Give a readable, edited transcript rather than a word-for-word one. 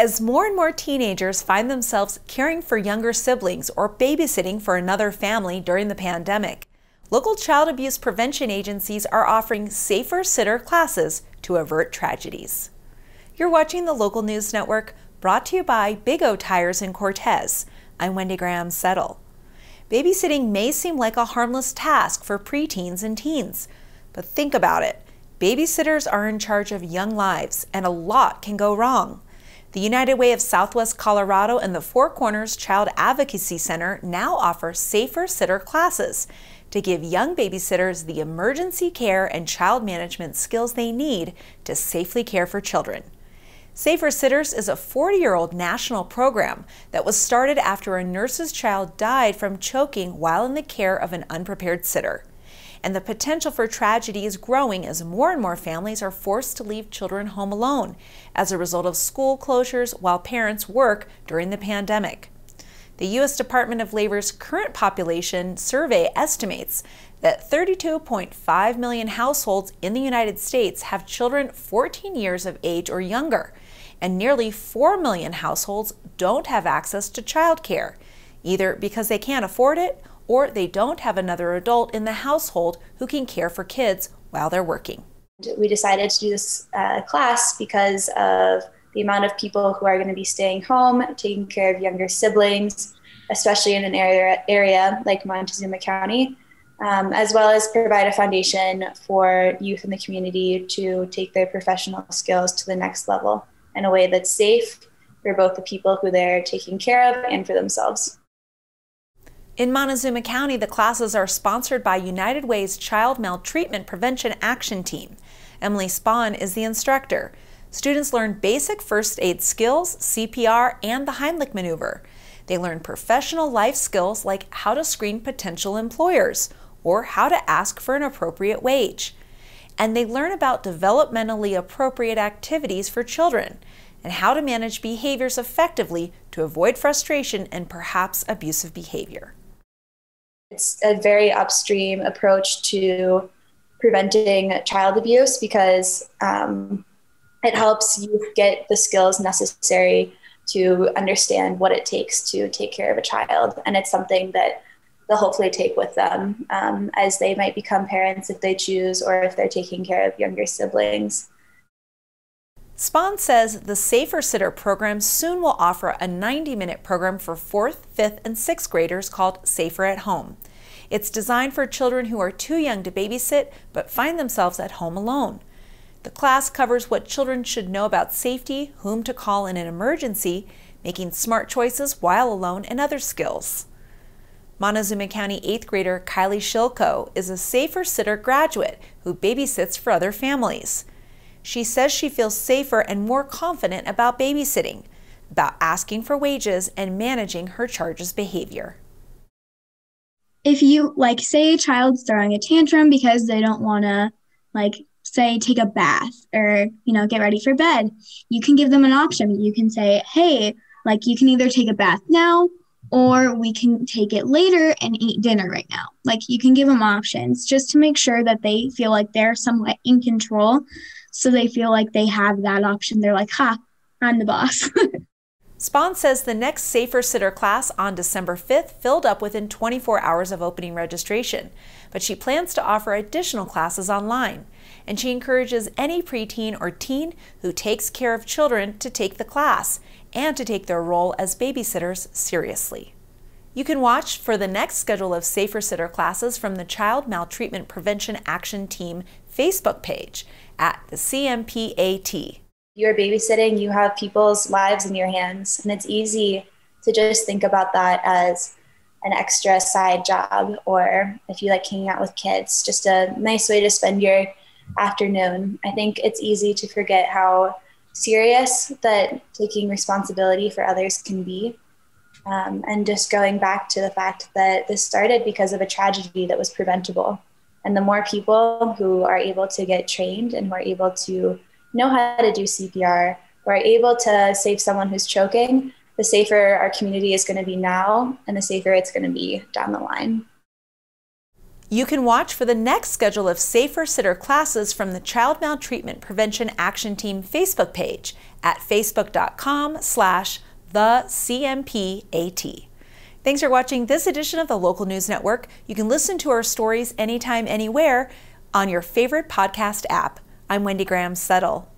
As more and more teenagers find themselves caring for younger siblings or babysitting for another family during the pandemic, local child abuse prevention agencies are offering safer sitter classes to avert tragedies. You're watching the Local News Network, brought to you by Big O Tires in Cortez. I'm Wendy Graham Settle. Babysitting may seem like a harmless task for preteens and teens, but think about it. Babysitters are in charge of young lives, and a lot can go wrong. The United Way of Southwest Colorado and the Four Corners Child Advocacy Center now offer safer sitter classes to give young babysitters the emergency care and child management skills they need to safely care for children. Safer Sitters is a 40-year-old national program that was started after a nurse's child died from choking while in the care of an unprepared sitter. And the potential for tragedy is growing as more and more families are forced to leave children home alone as a result of school closures while parents work during the pandemic. The U.S. Department of Labor's current population survey estimates that 32.5 million households in the United States have children 14 years of age or younger, and nearly 4 million households don't have access to childcare, either because they can't afford it or they don't have another adult in the household who can care for kids while they're working. We decided to do this class because of the amount of people who are going to be staying home, taking care of younger siblings, especially in an area like Montezuma County, as well as provide a foundation for youth in the community to take their professional skills to the next level in a way that's safe for both the people who they're taking care of and for themselves. In Montezuma County, the classes are sponsored by United Way's Child Maltreatment Prevention Action Team. Emily Spahn is the instructor. Students learn basic first aid skills, CPR, and the Heimlich maneuver. They learn professional life skills like how to screen potential employers or how to ask for an appropriate wage. And they learn about developmentally appropriate activities for children and how to manage behaviors effectively to avoid frustration and perhaps abusive behavior. It's a very upstream approach to preventing child abuse because it helps youth get the skills necessary to understand what it takes to take care of a child. And it's something that they'll hopefully take with them as they might become parents if they choose, or if they're taking care of younger siblings. Spahn says the Safer Sitter program soon will offer a 90-minute program for 4th, 5th, and 6th graders called Safer at Home. It's designed for children who are too young to babysit but find themselves at home alone. The class covers what children should know about safety, whom to call in an emergency, making smart choices while alone, and other skills. Montezuma County 8th grader Kylie Shilko is a Safer Sitter graduate who babysits for other families. She says she feels safer and more confident about babysitting, about asking for wages, and managing her charge's behavior. If you, say a child's throwing a tantrum because they don't want to, say, take a bath or, get ready for bed, you can give them an option. You can say, hey, you can either take a bath now or we can take it later and eat dinner right now. You can give them options just to make sure that they feel like they're somewhat in control. So they feel like they have that option. They're like, ha, I'm the boss. Spahn says the next Safer Sitter class on December 5th filled up within 24 hours of opening registration, but she plans to offer additional classes online. And she encourages any preteen or teen who takes care of children to take the class and to take their role as babysitters seriously. You can watch for the next schedule of Safer Sitter classes from the Child Maltreatment Prevention Action Team Facebook page at the CMPAT. You're babysitting, you have people's lives in your hands, and it's easy to just think about that as an extra side job, or if you like hanging out with kids, just a nice way to spend your afternoon. I think it's easy to forget how serious that taking responsibility for others can be. And just going back to the fact that this started because of a tragedy that was preventable. And the more people who are able to get trained and who are able to know how to do CPR, who are able to save someone who's choking, the safer our community is going to be now and the safer it's going to be down the line. You can watch for the next schedule of Safer Sitter classes from the Child Maltreatment Prevention Action Team Facebook page at facebook.com/thecmpat. Thanks for watching this edition of the Local News Network. You can listen to our stories anytime, anywhere on your favorite podcast app. I'm Wendy Graham Settle.